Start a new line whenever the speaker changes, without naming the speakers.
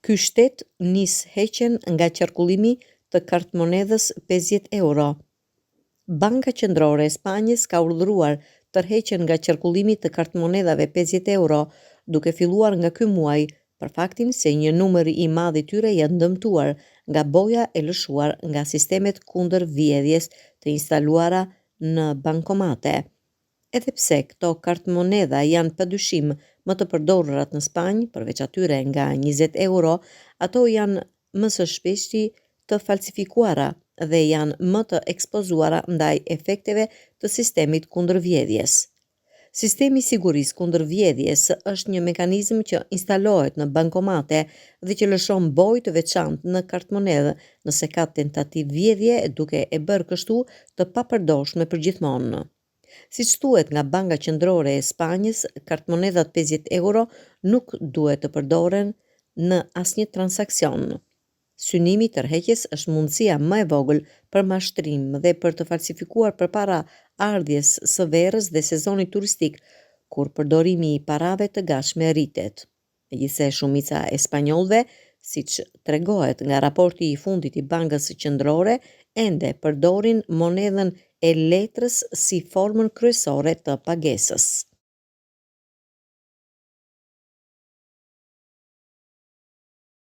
Ky shtet nis heqjen nga qarkullimi të kartmonedhës 50 euro. Banka Qendrore e Spanjës ka urdhëruar tërheqjen nga qarkullimi të kartmonedhave 50 euro, duke filluar nga ky muaj, për faktin se një numër i madh i tyre janë dëmtuar nga boja e lëshuar nga sistemet kundër vjedhjes të instaluara në bankomate. Edhe pse këto kartmonedha janë padyshim më të përdorurat në Spanjë, përveç atyre nga 20 euro, ato janë më së shpeshti të falsifikuara dhe janë më të ekspozuara ndaj efekteve të sistemit kundër vjedhjes. Sistemi i sigurisë kundër vjedhjes është një mekanizëm që instalohet në bankomate dhe që lëshon bojë të veçantë në kartmonedhë nëse ka tentativë vjedhje, duke e bërë kështu të papërdorshme përgjithmonë. Siç thuhet nga Banka Qendrore e Spanjës, kartmonedhat 50 euro nuk duhet të përdoren në asnjë transakcion. Synimi i tërheqjes është mundësia më e vogël për mashtrim dhe për të falsifikuar përpara ardhjes së verës dhe sezonit turistik, kur përdorimi i parave të gatshme rritet. Megjithse shumica e spanjollëve, siç tregohet nga raporti i fundit i Bankës Qendrore, ende përdorin monedhën e letrës si formën kryesore të pagesës.